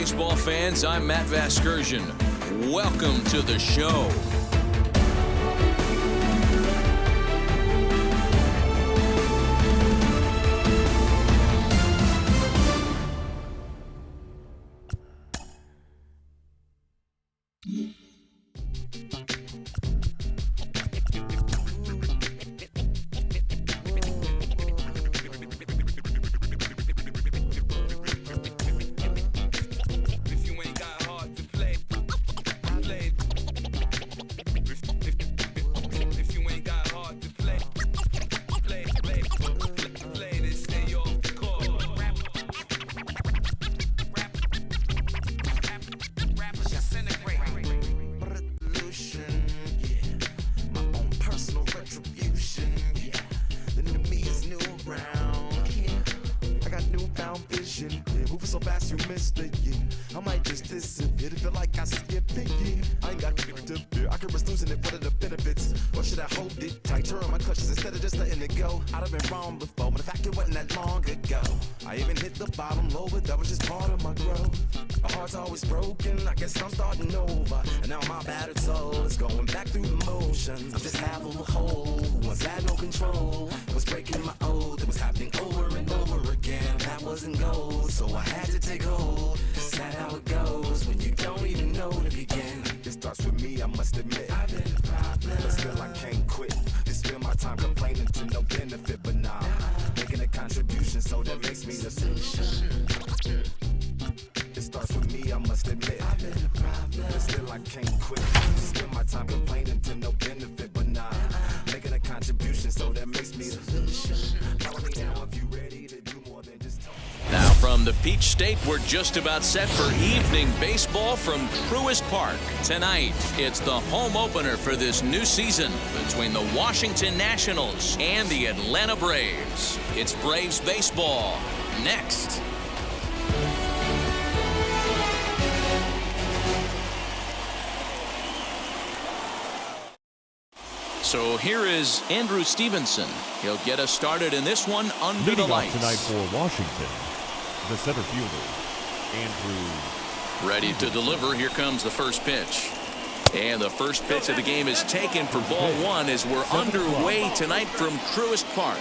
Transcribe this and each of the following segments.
baseball fans. I'm Matt Vasgersian. Welcome to the show. So fast you missed it, yeah. I might just disappear to feel like I skipped it, yeah. I ain't got to fear. I could risk losing it. What are the benefits? Or should I hold it tight? Turn my clutches instead of just letting it go. I'd have been wrong before, but the fact it wasn't that long ago. I even hit the bottom low, but that was just part of my growth. My heart's always broken. I guess I'm starting over. And now my battered soul is going back through the motions. I'm just half of a whole. Once had no control. It was breaking my oath. It was happening over and over again. That wasn't gold, so I had to take hold. Is that how it goes when you don't even know to begin? It starts with me, I must admit. I've been a problem, but still I can't quit. Just spend my time complaining to no benefit, but nah, making a contribution, so that makes me the solution. It starts with me, I must admit. I've been a problem, but still I can't quit. Just spend my time complaining to no benefit, but nah, making a contribution, so that makes me the solution. Follow me now if you ready to do more than just talk. Now from the Peach State, we're just about set for evening baseball from Truist Park. Tonight, it's the home opener for this new season between the Washington Nationals and the Atlanta Braves. It's Braves baseball next. So here is Andrew Stevenson. He'll get us started in this one under the lights. Tonight for Washington, the center fielder, Andrew. Ready to deliver. Here comes the first pitch. And the first pitch of the game is taken for ball one as we're underway tonight from Truist Park.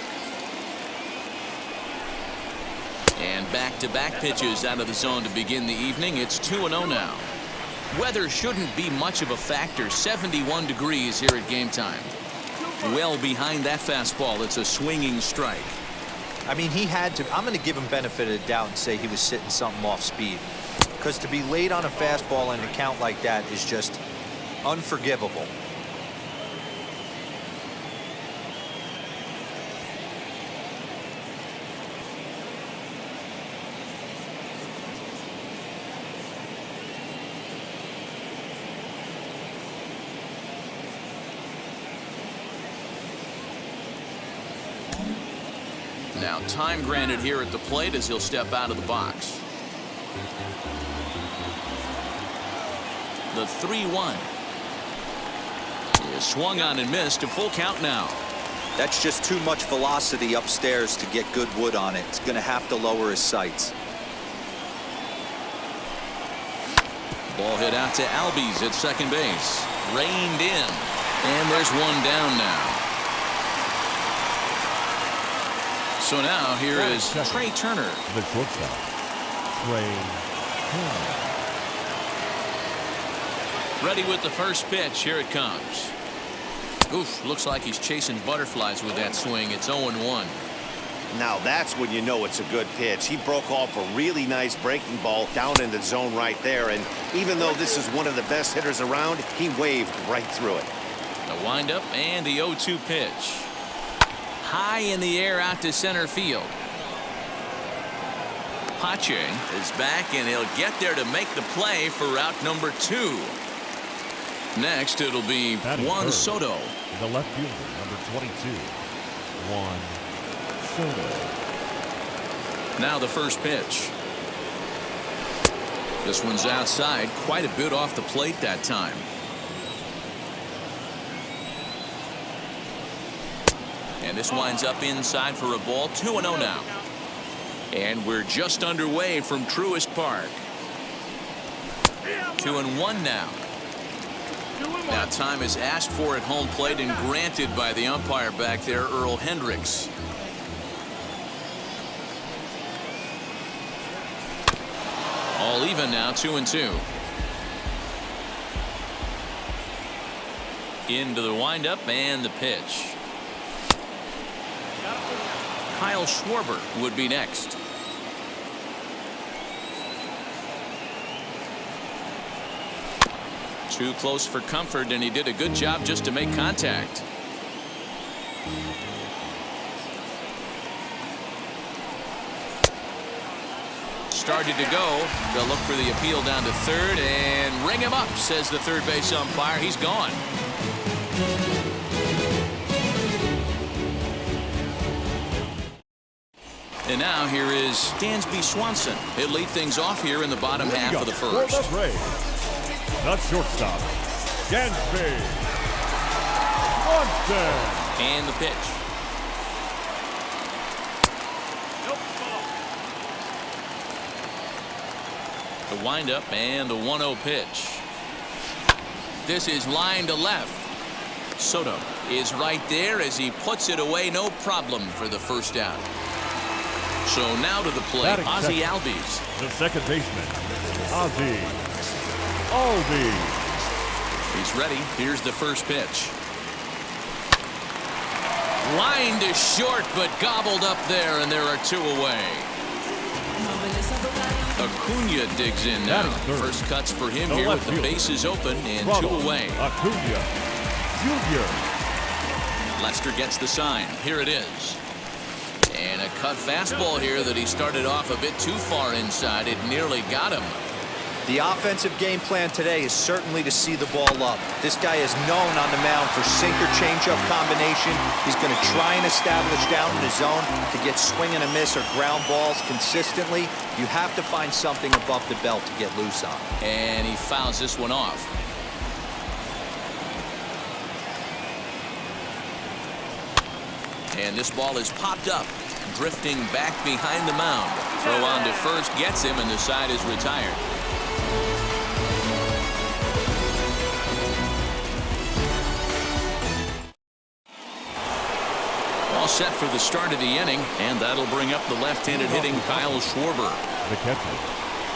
And back-to-back pitches out of the zone to begin the evening. It's 2-0 now. Weather shouldn't be much of a factor. 71 degrees here at game time. Well behind that fastball. It's a swinging strike. I mean, he had to. I'm going to give him benefit of the doubt and say he was sitting something off speed. Because to be late on a fastball and a count like that is just unforgivable. Now time granted here at the plate as he'll step out of the box. The 3-1 is swung on and missed. A full count now. That's just too much velocity upstairs to get good wood on it. It's going to have to lower his sights. Ball hit out to Albies at second base. Reined in. And there's one down now. So now here is Trey Turner. The shortstop, Trey Turner. Ready with the first pitch. Here it comes. Oof, looks like he's chasing butterflies with that swing. It's 0-1. Now that's when you know it's a good pitch. He broke off a really nice breaking ball down in the zone right there. And even though this is one of the best hitters around, he waved right through it. The windup and the 0-2 pitch. High in the air out to center field. Pache is back, and he'll get there to make the play for route number 2. Next, it'll be Juan Soto. The left fielder, number 22, Juan Soto. Now the first pitch. This one's outside, quite a bit off the plate that time. And this winds up inside for a ball. 2-0 now. And we're just underway from Truist Park. 2-1 now. Now time is asked for at home plate and granted by the umpire back there, Earl Hendricks. All even now, 2-2. Into the windup and the pitch. Kyle Schwarber would be next. Too close for comfort, and he did a good job just to make contact. Started to go. They'll look for the appeal down to third and ring him up, says the third base umpire. He's gone. And now here is Dansby Swanson. He'll lead things off here in the bottom half of the first. The shortstop, Dansby Swanson. And the pitch. The windup and the 1-0 pitch. This is line to left. Soto is right there as he puts it away, no problem for the first out. So now to the plate, Ozzie Albies. The second baseman, Ozzie Albies. He's ready. Here's the first pitch. Line to short, but gobbled up there, and there are two away. Acuna digs in now. First cuts for him here with the bases open and two away. Acuna Jr. Lester gets the sign. Here it is. And a cut fastball here that he started off a bit too far inside. It nearly got him. The offensive game plan today is certainly to see the ball up. This guy is known on the mound for sinker changeup combination. He's going to try and establish down in the zone to get swing and a miss or ground balls consistently. You have to find something above the belt to get loose on. And he fouls this one off. And this ball is popped up, drifting back behind the mound. Throw on to first gets him, and the side is retired. All set for the start of the inning, and that'll bring up the left-handed hitting Kyle Schwarber. The catcher,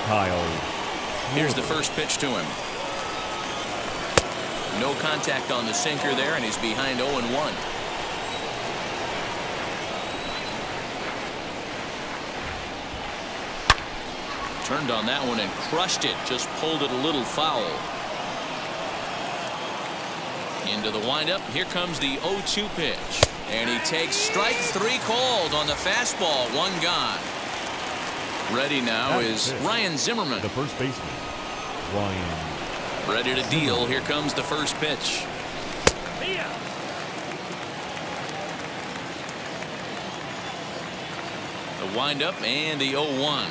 Kyle. Here's the first pitch to him. No contact on the sinker there, and he's behind 0-1. Turned on that one and crushed it. Just pulled it a little foul. Into the windup. Here comes the 0-2 pitch. And he takes strike three called on the fastball. One gone. Ready now is Ryan Zimmerman. The first baseman, Ryan. Ready to deal. Here comes the first pitch. The windup and the 0-1.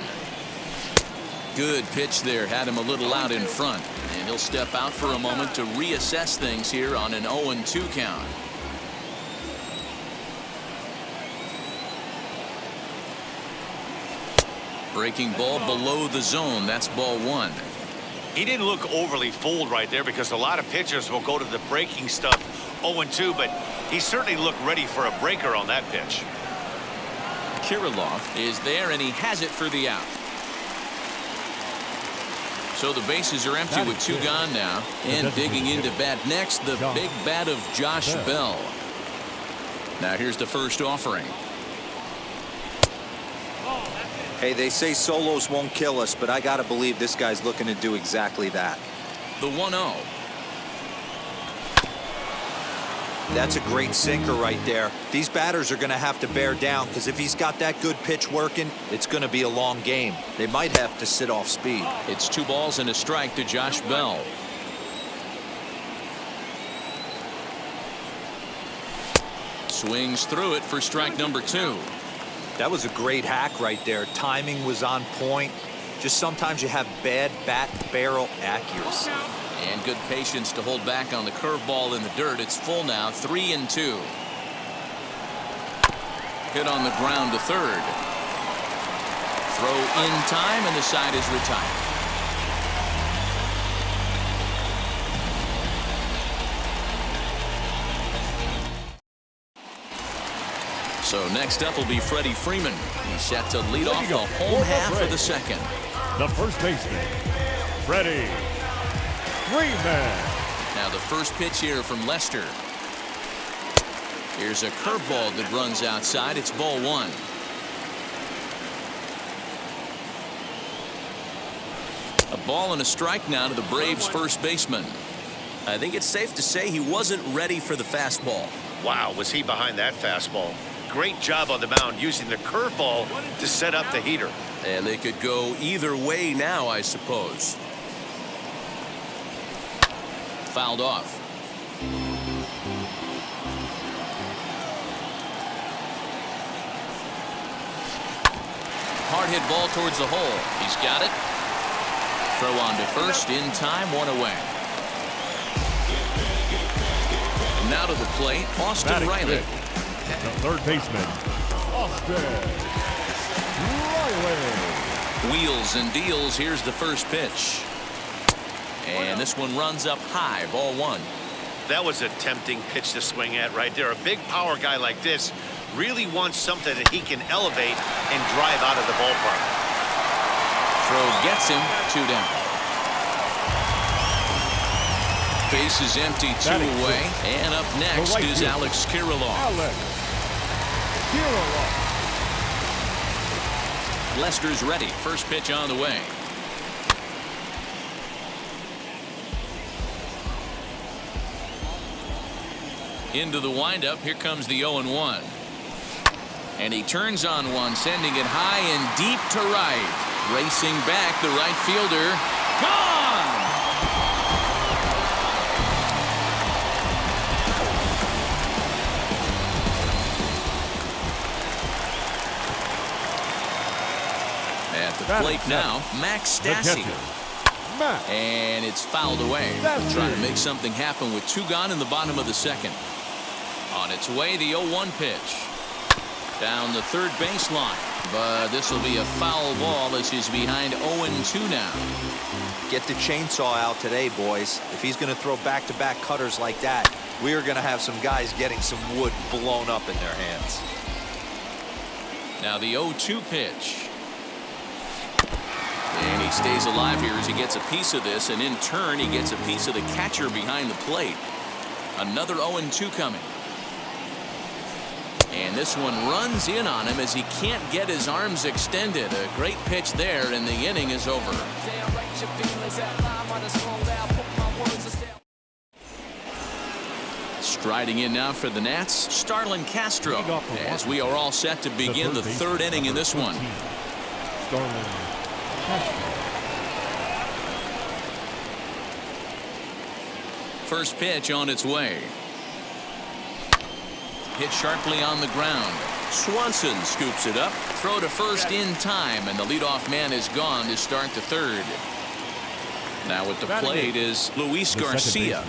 Good pitch there. Had him a little out in front. And he'll step out for a moment to reassess things here on an 0-2 count. Breaking ball below the zone. That's ball one. He didn't look overly fooled right there because a lot of pitchers will go to the breaking stuff 0-2, but he certainly looked ready for a breaker on that pitch. Kirilloff is there, and he has it for the out. So the bases are empty with two gone now. And digging into bat next, the big bat of Josh Bell. Now here's the first offering. Hey, they say solos won't kill us, but I got to believe this guy's looking to do exactly that. The 1-0. That's a great sinker right there. These batters are going to have to bear down because if he's got that good pitch working, it's going to be a long game. They might have to sit off speed. It's 2 balls and a strike to Josh Bell. Swings through it for strike number 2. That was a great hack right there. Timing was on point. Just sometimes you have bad bat barrel accuracy. And good patience to hold back on the curveball in the dirt. It's full now, 3-2. Hit on the ground to third. Throw in time, and the side is retired. So next up will be Freddie Freeman. He's set to lead off the home half of the second. The first baseman, Freddie Freeman. Now the first pitch here from Lester. Here's a curveball that runs outside. It's ball one. A ball and a strike now to the Braves first baseman. I think it's safe to say he wasn't ready for the fastball. Wow, was he behind that fastball. Great job on the mound using the curveball to set up the heater. And they could go either way now, I suppose. Fouled off. Hard hit ball towards the hole. He's got it. Throw on to first in time, one away. And now to the plate, Austin Riley. The third baseman, Austin Riley. Wheels and deals. Here's the first pitch. And this one runs up high, ball one. That was a tempting pitch to swing at right there. A big power guy like this really wants something that he can elevate and drive out of the ballpark. Throw gets him, 2 down. Base is empty, 2 away. And up next is Alex Kirilloff. Lester's ready. First pitch on the way. Into the windup. Here comes the 0-1. And he turns on one, sending it high and deep to right. Racing back, the right fielder. Gone! At the plate now, Max Stassi. And it's fouled away. Trying to make something happen with 2 gone in the bottom of the second. On its way, the 0-1 pitch. Down the third baseline. But this will be a foul ball as he's behind 0-2 now. Get the chainsaw out today, boys. If he's going to throw back-to-back cutters like that, we are going to have some guys getting some wood blown up in their hands. Now the 0-2 pitch. And he stays alive here as he gets a piece of this, and in turn he gets a piece of the catcher behind the plate. Another 0-2 coming. And this one runs in on him as he can't get his arms extended. A great pitch there, and the inning is over. Striding in now for the Nats, Starlin Castro, as we are all set to begin the third inning in this one. First pitch on its way. Hit sharply on the ground. Swanson scoops it up. Throw to first in time, and the leadoff man is gone to start the third. Now at the plate is Luis Garcia.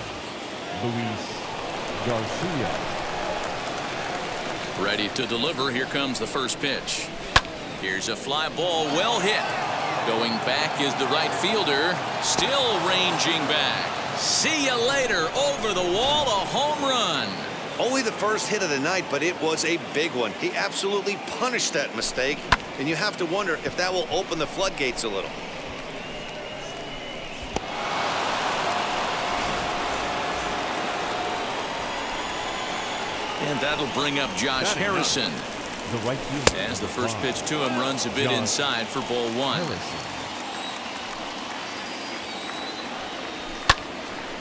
Ready to deliver. Here comes the first pitch. Here's a fly ball, well hit. Going back is the right fielder. Still ranging back. See you later. Over the wall, a home run. Only the first hit of the night, but it was a big one. He absolutely punished that mistake, and you have to wonder if that will open the floodgates a little. And that'll bring up Josh Harrison. As the first pitch to him runs a bit inside for ball one.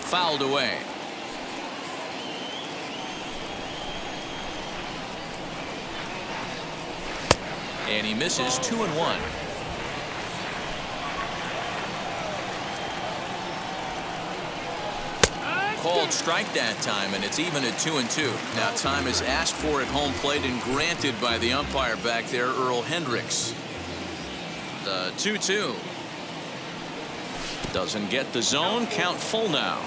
Fouled away. And he misses 2-1. Called strike that time, and it's even at 2-2. Now time is asked for at home plate and granted by the umpire back there, Earl Hendricks. The 2-2. Doesn't get the zone. Count full now.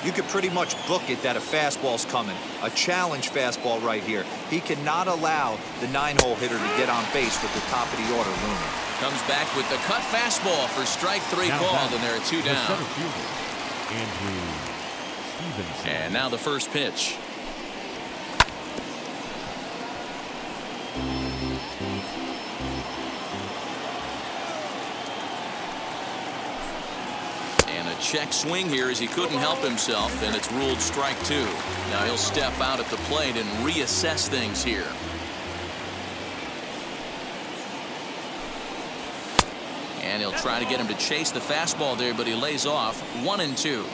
You could pretty much book it that a fastball's coming. A challenge fastball right here. He cannot allow the 9-hole hitter to get on base with the top of the order looming. Comes back with the cut fastball for strike 3 called, and they're at 2 down. And now the first pitch. And a check swing here as he couldn't help himself, and it's ruled strike 2. Now he'll step out at the plate and reassess things here. And he'll try to get him to chase the fastball there, but he lays off. 1-2.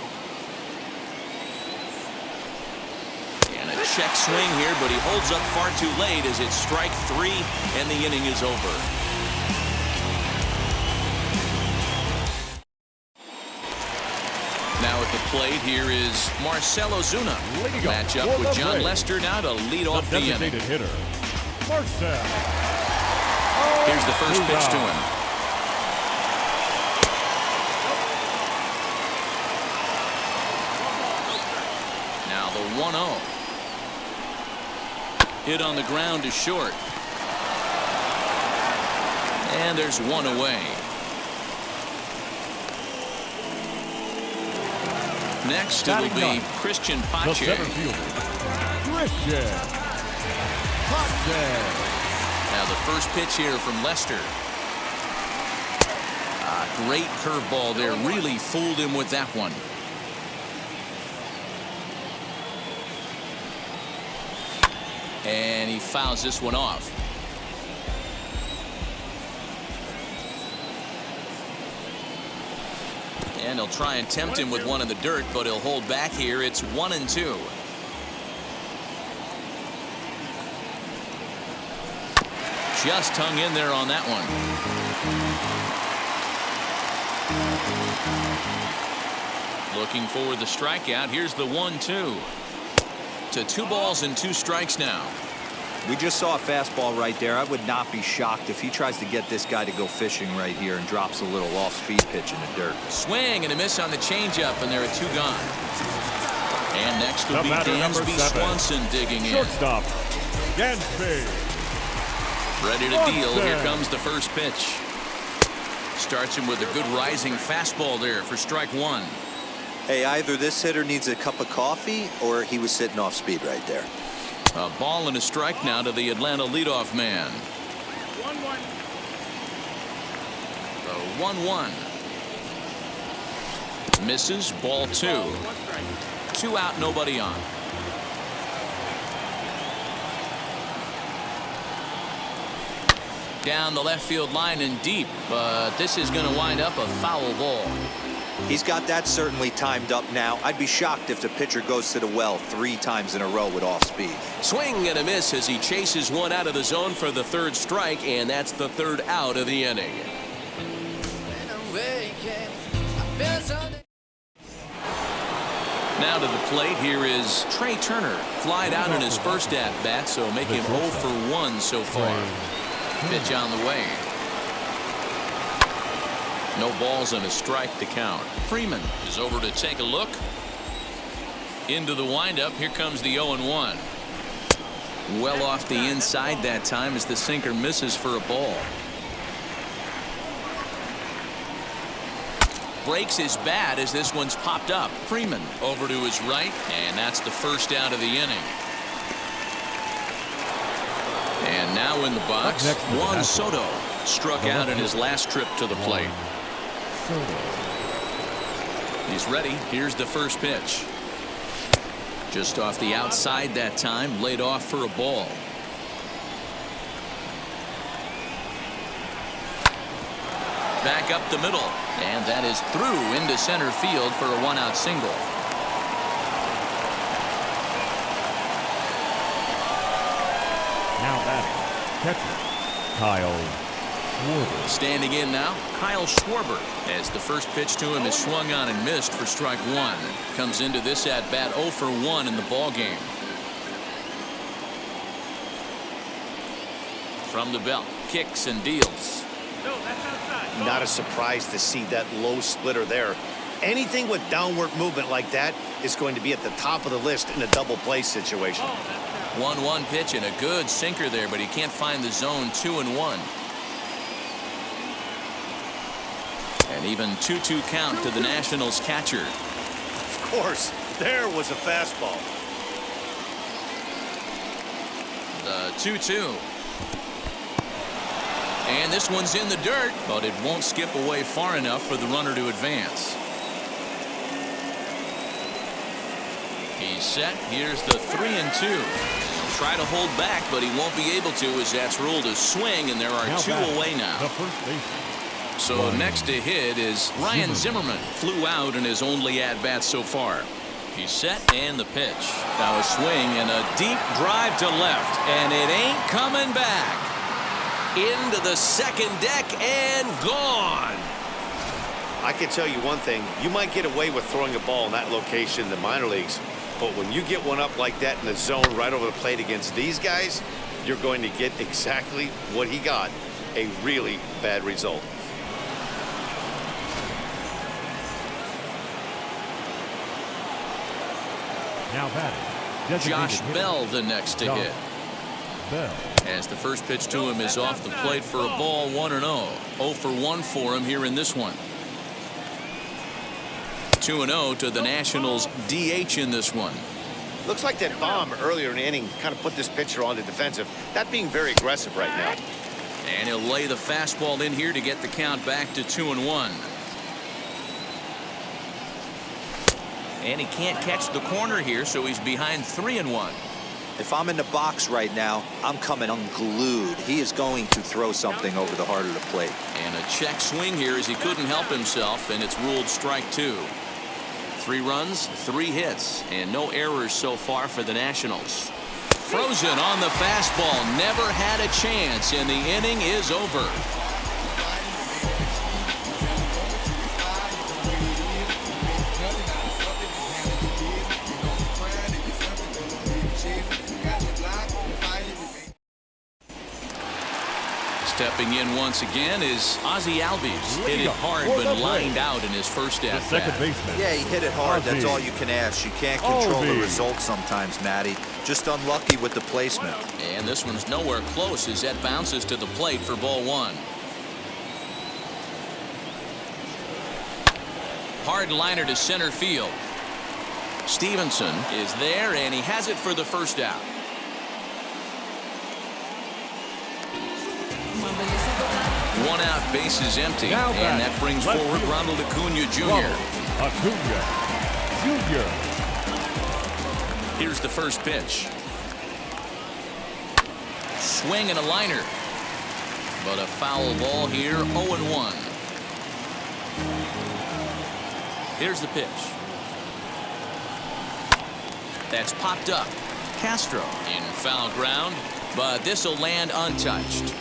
And a check swing here, but he holds up far too late as it's strike 3, and the inning is over. Now at the plate, here is Marcell Ozuna. Match up with John Lester now to lead off the inning. Hitter, Marcell. Here's the first pitch to him. Now the 1-0. Hit on the ground to short. And there's one away. Next, it'll be Christian Pache. Christian Pache. Now the first pitch here from Lester. Great curveball there. Really fooled him with that one. And he fouls this one off. And he'll try and tempt him with one in the dirt, but he'll hold back here. It's 1-2. Just hung in there on that one. Looking for the strikeout. Here's the 1-2. To 2 balls and 2 strikes now. We just saw a fastball right there. I would not be shocked if he tries to get this guy to go fishing right here and drops a little off-speed pitch in the dirt. Swing and a miss on the changeup, and there are 2 gone. And next will be Dansby Swanson digging in. Shortstop, Dansby. Ready to deal. Here comes the first pitch. Starts him with a good rising fastball there for strike 1. Hey, either this hitter needs a cup of coffee or he was sitting off speed right there. A ball and a strike now to the Atlanta leadoff man. 1-1. Misses. Ball 2. 2 out, nobody on. Down the left field line and deep, but this is going to wind up a foul ball. He's got that certainly timed up now. I'd be shocked if the pitcher goes to the well 3 times in a row with off speed. Swing and a miss as he chases one out of the zone for the 3rd strike, and that's the 3rd out of the inning. Now to the plate, here is Trey Turner. Flied out in his first at-bat, so make him 0 for 1 so far. Pitch on the way. No balls and a strike to count. Freeman is over to take a look. Into the windup. Here comes the 0-1. Well off the inside that time as the sinker misses for a ball. Breaks his bat as this one's popped up. Freeman over to his right, and that's the first out of the inning. And now in the box, Juan Soto struck out in his last trip to the plate. He's ready. Here's the first pitch. Just off the outside that time, laid off for a ball. Back up the middle, and that is through into center field for a 1-out single. Now batting, catcher, Kyle Schwarber. Standing in now, Kyle Schwarber, as the first pitch to him is swung on and missed for strike 1. Comes into this at-bat 0 for 1 in the ball game. From the belt, kicks and deals. Not a surprise to see that low splitter there. Anything with downward movement like that is going to be at the top of the list in a double play situation. 1-1 pitch and a good sinker there, but he can't find the zone. 2-1. And even 2-2 count to the Nationals catcher. Of course, there was a fastball. The 2-2. And this one's in the dirt, but it won't skip away far enough for the runner to advance. He's set. Here's the 3-2. Try to hold back, but he won't be able to, as that's ruled a swing, and there are two away now. The first baseman. So next to hit is Ryan Zimmerman. Flew out in his only at-bat so far. He's set, and the pitch. Now a swing and a deep drive to left, and it ain't coming back. Into the second deck and gone. I can tell you one thing. You might get away with throwing a ball in that location in the minor leagues, but when you get one up like that in the zone right over the plate against these guys, you're going to get exactly what he got, a really bad result. Now batting. Josh Bell the next to hit. Bell. As the first pitch to him is off the plate for a ball, 1-0. 0 for 1 for him here in this one. 2-0 to the Nationals DH in this one. Looks like that bomb earlier in the inning kind of put this pitcher on the defensive. That being very aggressive right now. And he'll lay the fastball in here to get the count back to 2-1. And he can't catch the corner here, so he's behind 3-1. If I'm in the box right now, I'm coming unglued. He is going to throw something over the heart of the plate. And a check swing here as he couldn't help himself, and it's ruled strike 2. 3 runs, 3 hits, and no errors so far for the Nationals. Frozen on the fastball, never had a chance, and the inning is over. Stepping in once again is Ozzie Albies. Hit it hard, but lined out in his first at-bat. Second baseman. Yeah, he hit it hard. That's all you can ask. You can't control the results sometimes, Matty. Just unlucky with the placement. And this one's nowhere close as that bounces to the plate for ball 1. Hard liner to center field. Stevenson is there, and he has it for the first out. One out, base is empty, and that brings forward Ronald Acuna Jr. Acuna Jr. Here's the first pitch. Swing and a liner. But a foul ball here, 0-1. Here's the pitch. That's popped up. Castro in foul ground, but this will land untouched.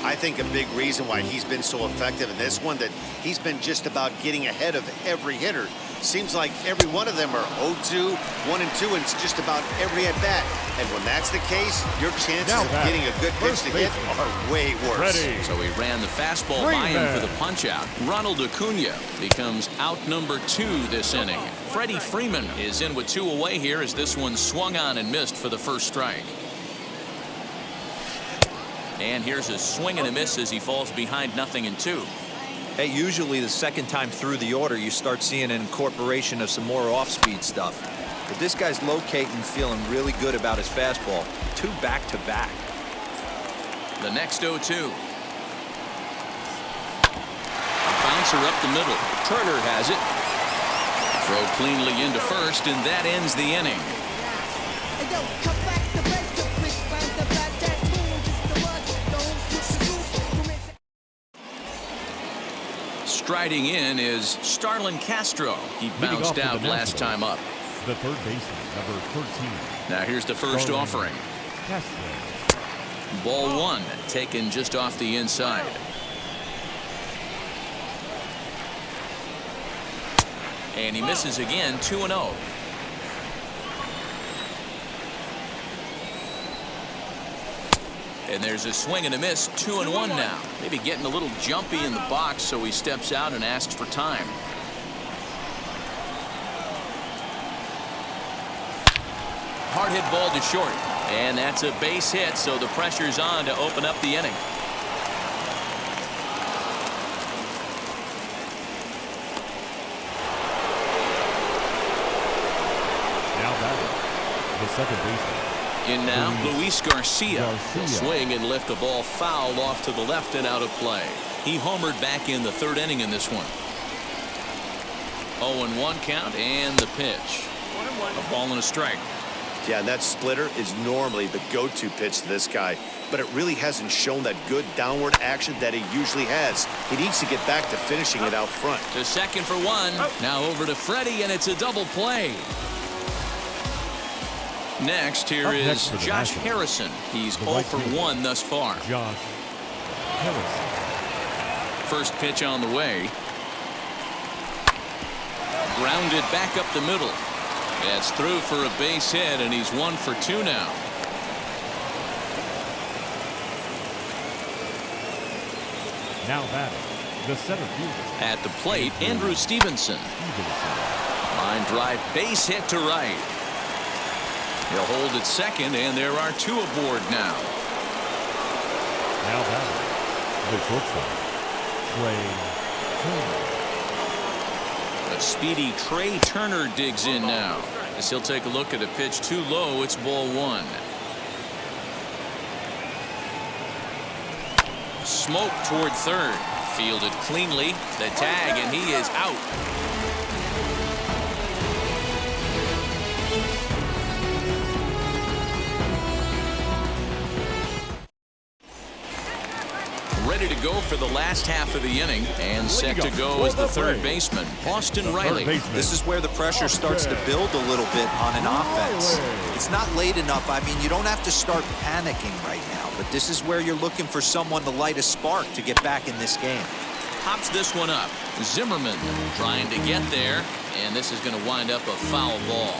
I think a big reason why he's been so effective in this one that he's been just about getting ahead of every hitter. Seems like every one of them are 0-2, 1-2, and it's just about every at-bat. And when that's the case, your chances of getting a good pitch to hit are way worse. So he ran the fastball by him for the punch-out. Ronald Acuna becomes out number 2 this inning. Freddie Freeman is in with 2 away here as this one swung on and missed for the first strike. And here's a swing and a miss as he falls behind 0-2. Hey, usually the second time through the order, you start seeing an incorporation of some more off-speed stuff. But this guy's locating, feeling really good about his fastball. 2 back-to-back. The next 0-2. Bouncer up the middle. Turner has it. Throw cleanly into first, and that ends the inning. Striding in is Starlin Castro. He bounced out last time up. The third baseman, number 13. Now here's the first offering. Castro. Ball 1, taken just off the inside. And he misses again, 2-0. And there's a swing and a miss, 2-1 now. Maybe getting a little jumpy in the box, so he steps out and asks for time. Hard hit ball to short. And that's a base hit, so the pressure's on to open up the inning. Now batting, the second baseman. In now, Luis Garcia. He'll swing and lift a ball foul off to the left and out of play. He homered back in the third inning in this one. 0-1 count and the pitch. A ball and a strike. Yeah, and that splitter is normally the go-to pitch to this guy, but it really hasn't shown that good downward action that he usually has. He needs to get back to finishing it out front. To second for one. Now over to Freddie, and it's a double play. Next, here is Josh Harrison. He's 0 for 1 thus far. Josh Harrison. First pitch on the way. Grounded back up the middle. That's through for a base hit, and he's 1 for 2 now. Now batting, the center fielder. At the plate, Andrew Stevenson. Line drive, base hit to right. He'll hold at second, and there are 2 aboard now. Now batting, the shortstop, Trey Turner. A speedy Trey Turner digs in now. As he'll take a look at a pitch too low, it's ball 1. Smoke toward third. Fielded cleanly. The tag, and he is out. Ready to go for the last half of the inning, and set to go is the third baseman, Austin Riley. This is where the pressure starts to build a little bit on an offense. It's not late enough. I mean, you don't have to start panicking right now, but this is where you're looking for someone to light a spark to get back in this game. Pops this one up. Zimmerman trying to get there, and this is going to wind up a foul ball.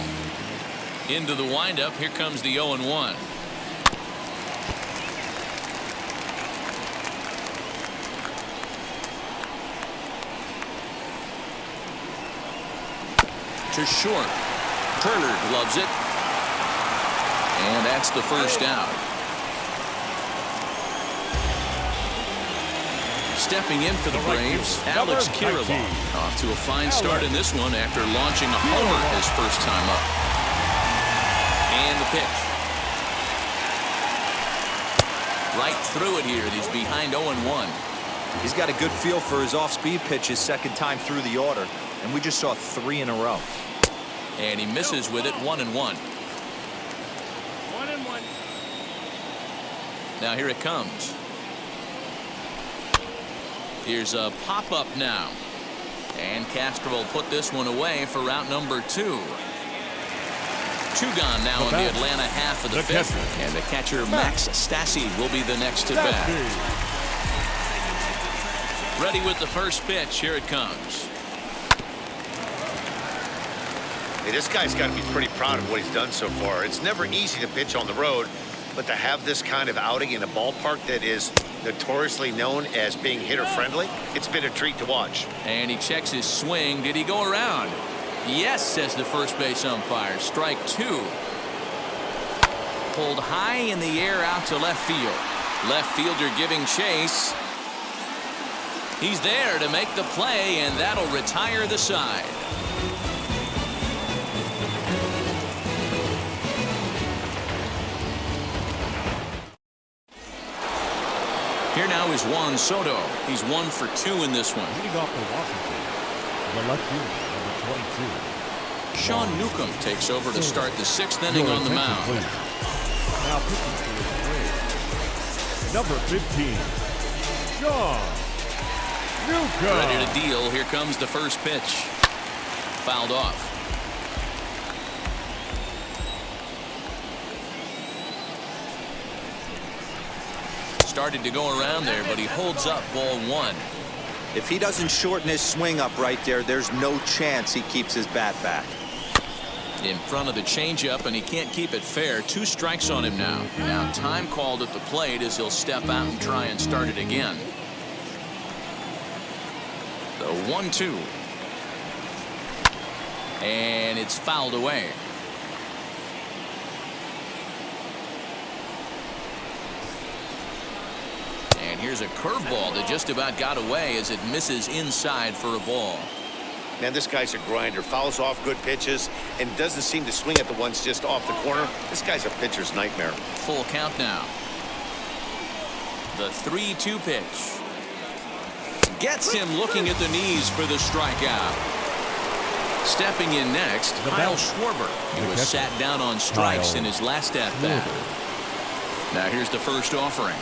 Into the windup, here comes the 0-1. To short. Turner gloves it. And that's the first out. Stepping in for the Braves, Alex Kirilloff. Off to a fine start in this one after launching a homer his first time up. And the pitch. Right through it here. He's behind 0-1. He's got a good feel for his off-speed pitch his second time through the order, and we just saw 3 in a row. And he misses with it, 1-1. Now here it comes. Here's a pop-up now. And Castro will put this one away for route number 2. 2 gone now in the Atlanta half of the fifth. And the catcher, Max Stassi, will be the next to bat. Ready with the first pitch. Here it comes. Hey, this guy's got to be pretty proud of what he's done so far. It's never easy to pitch on the road, but to have this kind of outing in a ballpark that is notoriously known as being hitter-friendly, it's been a treat to watch. And he checks his swing. Did he go around? Yes, says the first base umpire. Strike 2. Pulled high in the air out to left field. Left fielder giving chase. He's there to make the play, and that'll retire the side. Here now is Juan Soto. He's 1 for 2 in this one. Leading off for Washington, the left fielder, number 22. Sean Newcomb takes over to start the 6th inning on the mound. Now pitching for the Braves, number 15, Sean Newcomb. Ready to deal. Here comes the first pitch. Fouled off. Started to go around there, but he holds up ball 1. If he doesn't shorten his swing up right there, there's no chance he keeps his bat back. In front of the changeup, and he can't keep it fair. 2 strikes on him now. Now time called at the plate as he'll step out and try and start it again. The 1-2. And it's fouled away. And here's a curveball that just about got away as it misses inside for a ball. Man, this guy's a grinder. Fouls off good pitches and doesn't seem to swing at the ones just off the corner. This guy's a pitcher's nightmare. Full count now. The 3-2 pitch. Gets him looking at the knees for the strikeout. Stepping in next, Kyle Schwarber. He was sat down on strikes in his last at-bat. Now here's the first offering.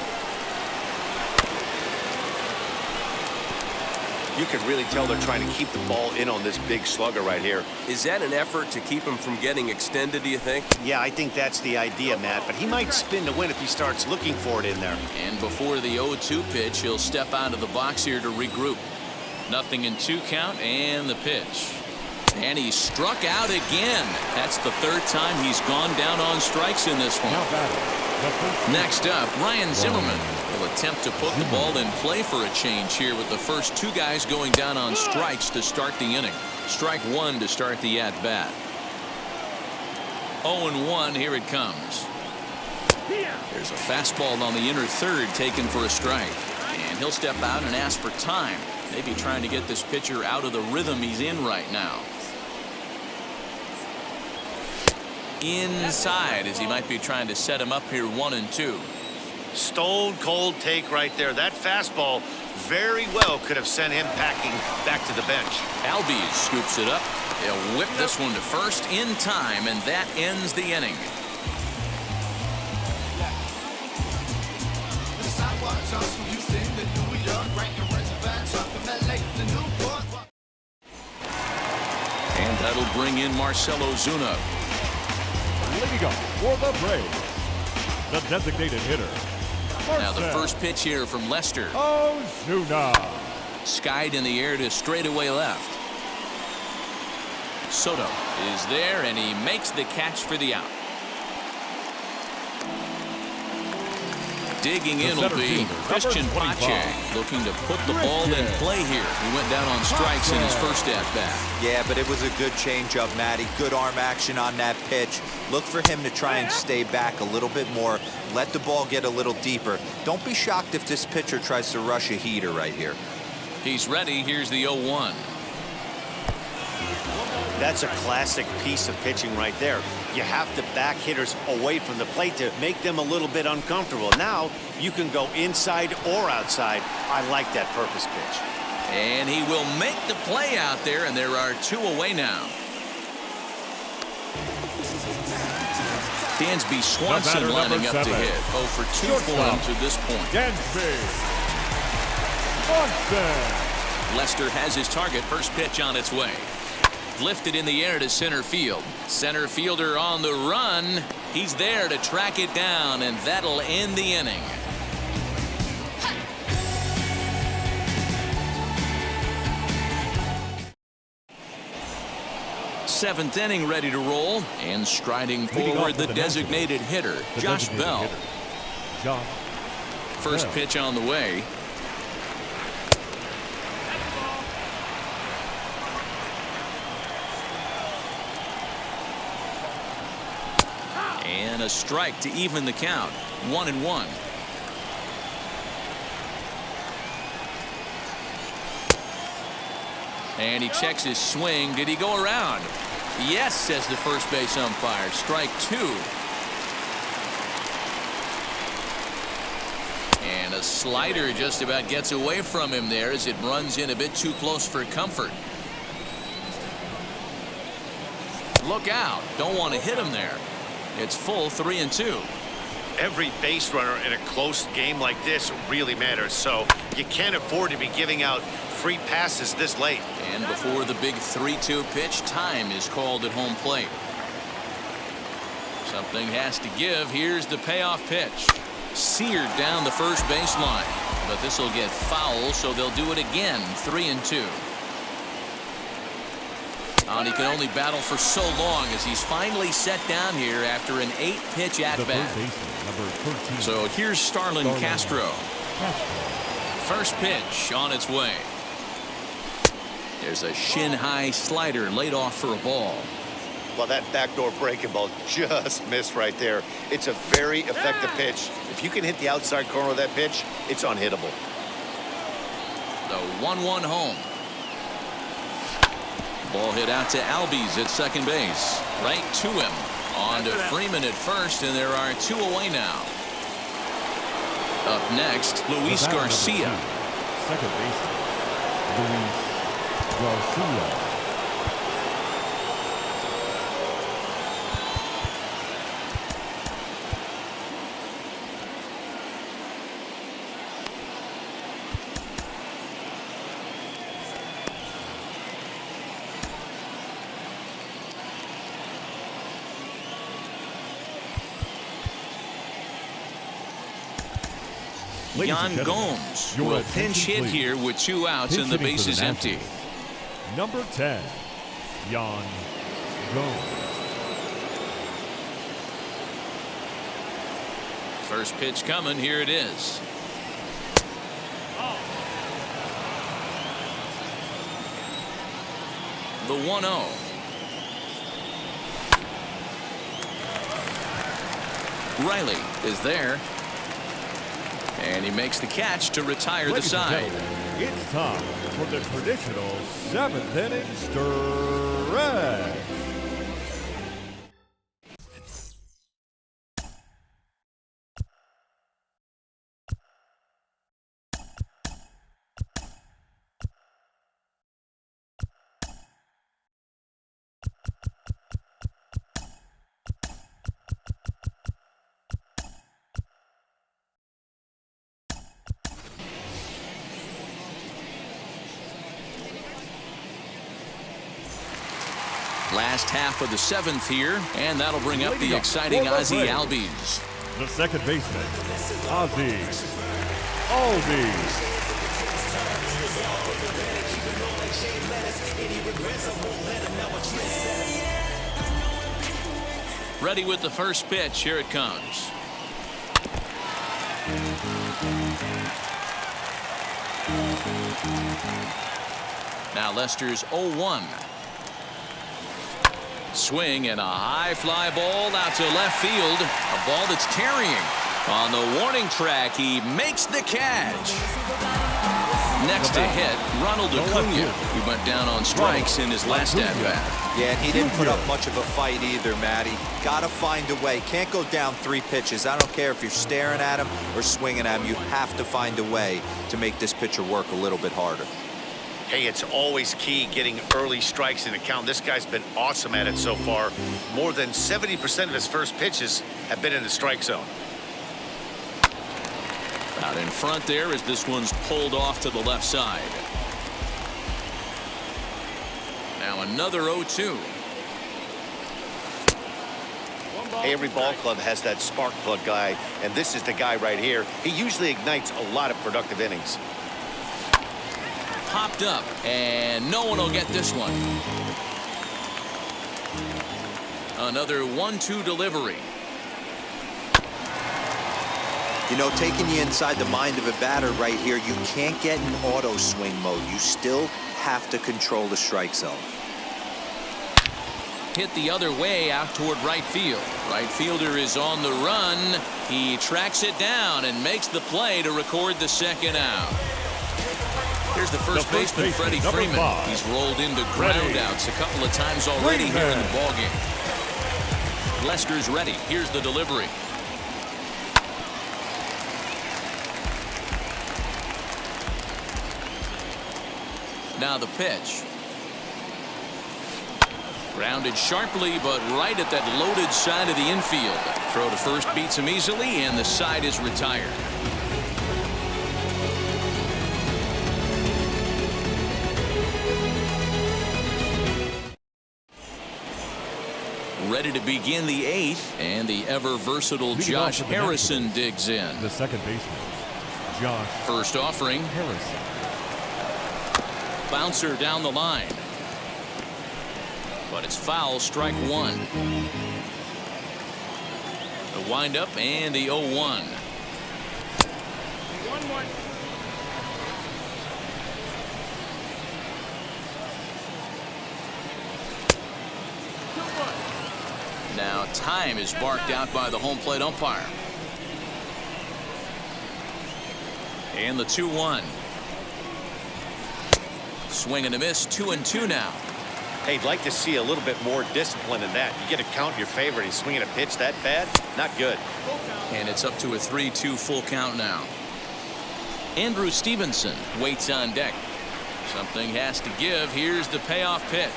You can really tell they're trying to keep the ball in on this big slugger right here. Is that an effort to keep him from getting extended, do you think? Yeah, I think that's the idea, Matt. But he might spin to win if he starts looking for it in there. And before the 0-2 pitch, he'll step out of the box here to regroup. Nothing in 2 count and the pitch. And he struck out again. That's the 3rd time he's gone down on strikes in this one. Next up, Ryan Zimmerman will attempt to put the ball in play for a change here with the first 2 guys going down on strikes to start the inning. Strike 1 to start the at-bat. 0-1, here it comes. There's a fastball on the inner 3rd taken for a strike. And he'll step out and ask for time. Maybe trying to get this pitcher out of the rhythm he's in right now. Inside, as he might be trying to set him up here 1-2. Stone cold take right there. That fastball very well could have sent him packing back to the bench. Albies scoops it up. They'll whip this one to first in time, and that ends the inning. And that'll bring in Marcell Ozuna. Leading up for the Braves, the designated hitter. Now the first pitch here from Lester. Ozuna. Skied in the air to straightaway left. Soto is there, and he makes the catch for the out. Digging in will be Christian Pache, looking to put the ball in play here. He went down on strikes in his first at-bat. Yeah, but it was a good changeup, Matty. Good arm action on that pitch. Look for him to try and stay back a little bit more. Let the ball get a little deeper. Don't be shocked if this pitcher tries to rush a heater right here. He's ready. Here's the 0-1. That's a classic piece of pitching right there. You have to back hitters away from the plate to make them a little bit uncomfortable. Now you can go inside or outside. I like that purpose pitch. And he will make the play out there, and there are 2 away now. Dansby Swanson lining up to hit. 0 for 2 for him to this point. Dansby Swanson. Lester has his target. First pitch on its way. Lifted in the air to center field. Center fielder on the run. He's there to track it down, and that'll end the inning. Seventh inning ready to roll, and striding forward the designated hitter, Josh Bell. First pitch on the way. And a strike to even the count. 1-1. And he checks his swing. Did he go around? Yes, says the first base umpire. Strike 2. And a slider just about gets away from him there as it runs in a bit too close for comfort. Look out. Don't want to hit him there. It's full 3-2. Every base runner in a close game like this really matters, so you can't afford to be giving out free passes this late. And before the big 3-2 pitch, time is called at home plate. Something has to give. Here's the payoff pitch. Seared down the first baseline, but this will get foul, so they'll do it again. 3-2. And he can only battle for so long as he's finally set down here after an 8-pitch at-bat. So here's Starlin Castro. First pitch on its way. There's a shin-high slider laid off for a ball. Well, that backdoor breaking ball just missed right there. It's a very effective pitch. If you can hit the outside corner of that pitch, it's unhittable. The 1-1 home. Ball hit out to Albies at second base. Right to him. On to Freeman at first, and there are 2 away now. Up next, Luis Garcia. Second baseman, Luis Garcia. Yan Gomes will pinch hit here with 2 outs and the base is empty. Number 10, Yan Gomes. First pitch coming. Here it is. The 1-0. Riley is there. And he makes the catch to retire the side. It's time for the traditional 7th inning stretch. Last half of the 7th here, and that'll bring up the exciting Ozzie Albies. The second baseman, Ozzie Albies. Ready with the first pitch. Here it comes. Now Lester's 0-1. Swing and a high fly ball out to left field. A ball that's carrying. On the warning track, he makes the catch. Next to hit, Ronald Acuna. He went down on strikes in his last at-bat. Yeah, and he didn't put up much of a fight either, Matty. Gotta find a way. Can't go down 3 pitches. I don't care if you're staring at him or swinging at him. You have to find a way to make this pitcher work a little bit harder. Hey, it's always key getting early strikes in the count. This guy's been awesome at it so far. More than 70% of his first pitches have been in the strike zone. Out in front there as this one's pulled off to the left side. Now another 0-2. Hey, every ball club has that spark plug guy, and this is the guy right here. He usually ignites a lot of productive innings. Popped up, and no one will get this one. Another 1-2 delivery. You know, taking you inside the mind of a batter right here, you can't get in auto swing mode. You still have to control the strike zone. Hit the other way out toward right field. Right fielder is on the run. He tracks it down and makes the play to record the second out. Here's the first baseman, Freddie Freeman. 5. He's rolled into ground outs a couple of times already here in the ballgame. Lester's ready. Here's the delivery. Now the pitch. Grounded sharply, but right at that loaded side of the infield. Throw to first beats him easily, and the side is retired. Ready to begin the 8th, and the ever-versatile Josh Harrison digs in. The second baseman, Josh. First offering. Harrison. Bouncer down the line. But it's foul, strike 1. The windup and the 0-1. 1-1. Now time is barked out by the home plate umpire. And the 2-1. Swing and a miss, 2-2 now. Hey, you'd like to see a little bit more discipline in that. You get to count your favorite. He's swinging a pitch that bad? Not good. And it's up to a 3-2 full count now. Andrew Stevenson waits on deck. Something has to give. Here's the payoff pitch.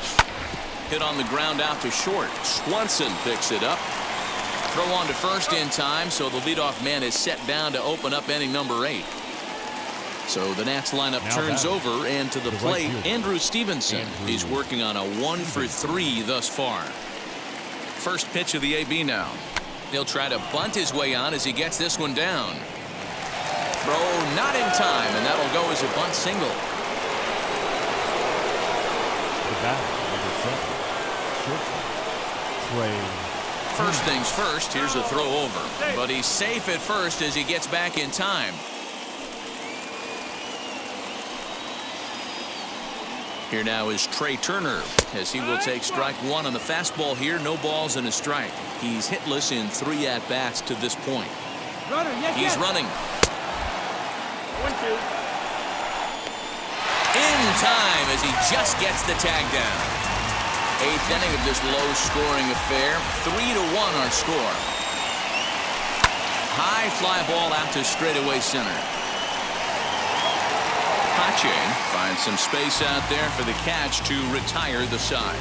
Hit on the ground out to short. Swanson picks it up. Throw on to first in time, so the leadoff man is set down to open up inning number 8. So the Nats lineup turns over, and to the plate, Andrew Stevenson. He's working on a 1-for-3 thus far. First pitch of the AB now. He'll try to bunt his way on as he gets this one down. Throw not in time, and that'll go as a bunt single. First things first, here's a throw over. But he's safe at first as he gets back in time. Here now is Trey Turner as he will take strike 1 on the fastball here. No balls and a strike. He's hitless in 3 at-bats to this point. He's running. In time as he just gets the tag down. 8th inning of this low-scoring affair. 3-1 our score. High fly ball out to straightaway center. Pache finds some space out there for the catch to retire the side.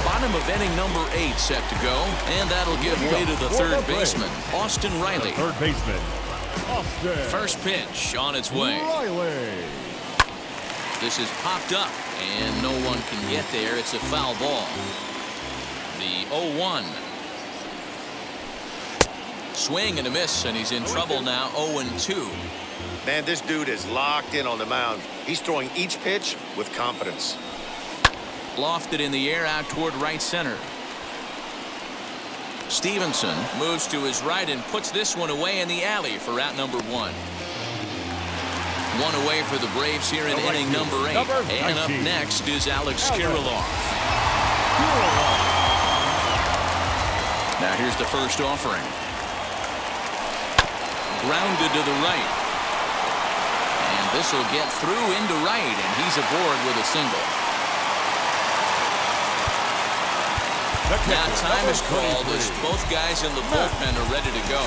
Bottom of inning number 8 set to go, and that'll give way to the third baseman, Austin Riley. Third baseman, Austin. First pitch on its way. Riley. This is popped up, and no one can get there. It's a foul ball. The 0-1. Swing and a miss, and he's in trouble now. 0-2. Man, this dude is locked in on the mound. He's throwing each pitch with confidence. Lofted in the air out toward right center. Stevenson moves to his right and puts this one away in the alley for out number 1. 1 away for the Braves here in inning number 8. And up next is Alex Kirilloff. Now here's the first offering. Grounded to the right. And this will get through into right, and he's aboard with a single. Now time is called as both guys in the bullpen are ready to go.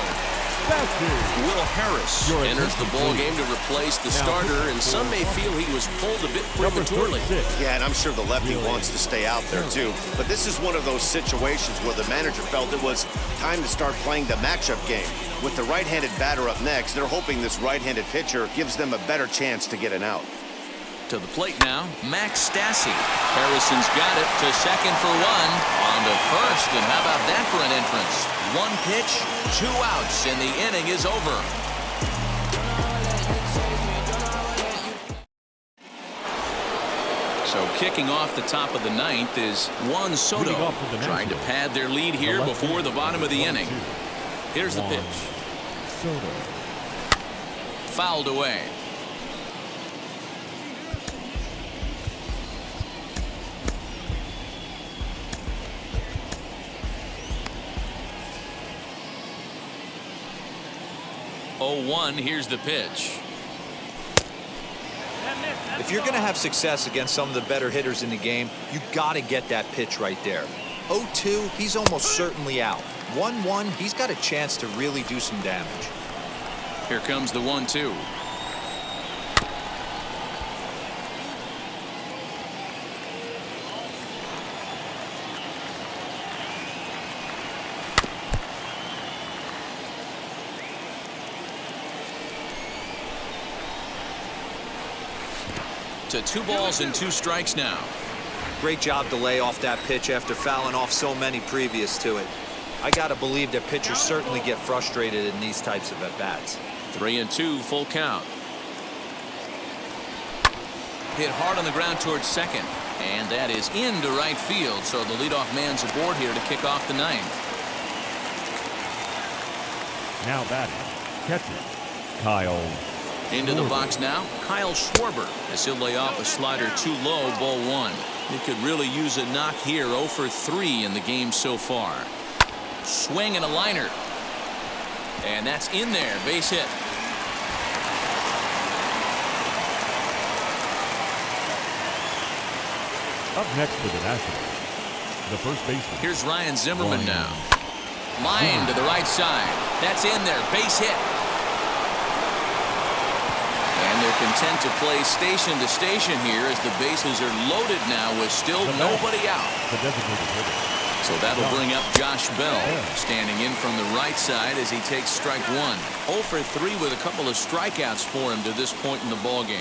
Will Harris enters the ball game to replace the starter, and some may feel he was pulled a bit prematurely. Yeah, and I'm sure the lefty wants to stay out there too. But this is one of those situations where the manager felt it was time to start playing the matchup game. With the right-handed batter up next, they're hoping this right-handed pitcher gives them a better chance to get an out. To the plate now, Max Stassi. Harrison's got it to second for 1. On to first, and how about that for an entrance? 1 pitch, 2 outs, and the inning is over. So kicking off the top of the 9th is Juan Soto, trying to pad their lead here before the bottom of the inning. Here's the pitch. Fouled away. Here's the pitch. If you're going to have success against some of the better hitters in the game, you got to get that pitch right there. 0-2, he's almost certainly out. 1-1, he's got a chance to really do some damage. Here comes the 1-2. To 2 balls and 2 strikes now. Great job to lay off that pitch after fouling off so many previous to it. I got to believe that pitchers certainly get frustrated in these types of at-bats. 3-2 full count. Hit hard on the ground towards second, and that is into right field, so the leadoff man's aboard here to kick off the 9th. Now batting, catcher, Kyle. Into the box now, Kyle Schwarber, as he'll lay off a slider too low, ball 1. He could really use a knock here. 0 for 3 in the game so far. Swing and a liner. And that's in there, base hit. Up next for the Nationals, the first baseman. Here's Ryan Zimmerman now. Line to the right side. That's in there. Base hit. And they're content to play station to station here as the bases are loaded now with still nobody out. The designated hitter. So that'll bring up Josh Bell, standing in from the right side as he takes strike one. 0 for 3 with a couple of strikeouts for him to this point in the ballgame.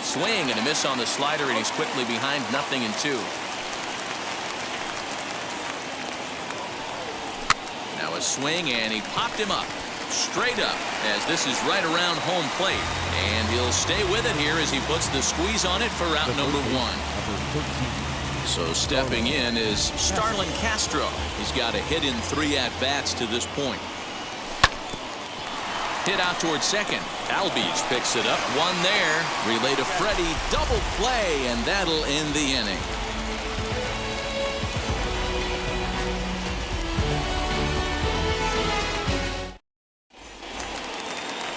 Swing and a miss on the slider, and he's quickly behind 0-2. Now a swing, and he popped him up. Straight up, as this is right around home plate. And he'll stay with it here as he puts the squeeze on it for out number 1. So stepping in is Starlin Castro. He's got a hit in 3 at-bats to this point. Hit out towards second. Albies picks it up. 1 there. Relay to Freddie. Double play, and that'll end the inning.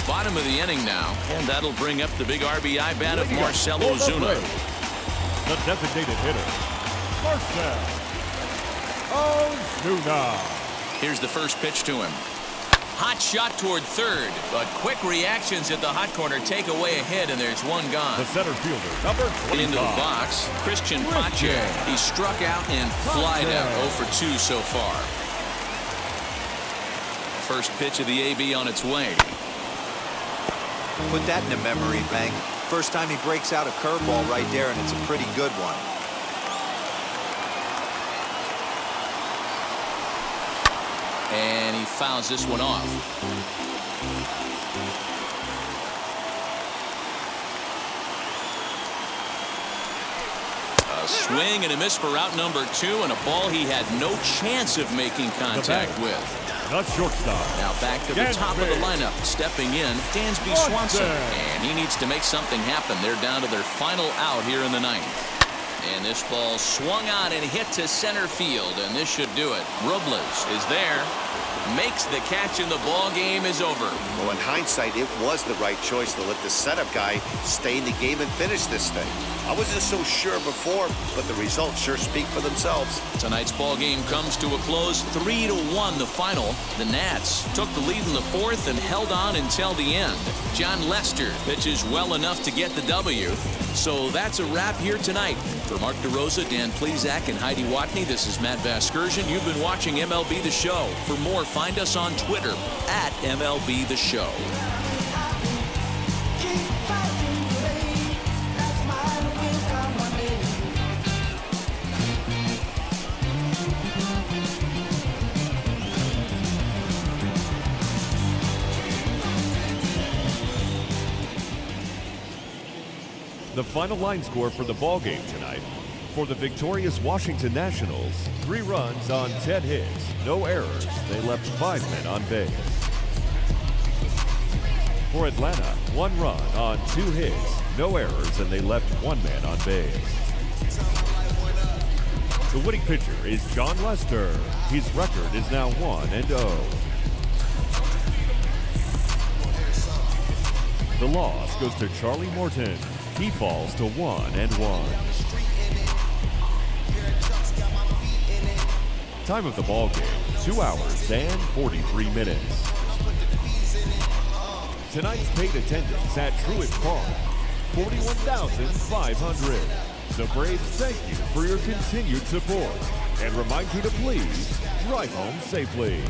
Bottom of the inning now, and that'll bring up the big RBI bat of Marcell Ozuna. The designated hitter, Marcell Ozuna. Here's the first pitch to him. Hot shot toward third, but quick reactions at the hot corner take away a hit, and there's one gone. The center fielder, number 25. Into the box, Christian Pache. He struck out and flied out. 0 for 2 so far. First pitch of the AB on its way. Put that in the memory bank. First time he breaks out a curveball right there, and it's a pretty good one. And he fouls this one off. A swing and a miss for out number 2, and a ball he had no chance of making contact with. The shortstop. Now back to the top of the lineup. Stepping in, Dansby Swanson. And he needs to make something happen. They're down to their final out here in the 9th. And this ball swung on and hit to center field, and this should do it. Robles is there. Makes the catch, and the ball game is over. Well, in hindsight, it was the right choice to let the setup guy stay in the game and finish this thing. I wasn't so sure before, but the results sure speak for themselves. Tonight's ball game comes to a close, 3-1 the final. The Nats took the lead in the 4th and held on until the end. John Lester pitches well enough to get the W. So that's a wrap here tonight. For Mark DeRosa, Dan Plesac, and Heidi Watney, this is Matt Vasgersian. You've been watching MLB The Show. For more, find us on Twitter at MLB The Show. The final line score for the ball game tonight. For the victorious Washington Nationals, 3 runs on 10 hits, no errors. They left 5 men on base. For Atlanta, 1 run on 2 hits, no errors, and they left 1 man on base. The winning pitcher is John Lester. His record is now 1-0. The loss goes to Charlie Morton. He falls to 1-1. Time of the ball game, 2 hours and 43 minutes. Tonight's paid attendance at Truist Park, 41,500. The Braves thank you for your continued support and remind you to please drive home safely.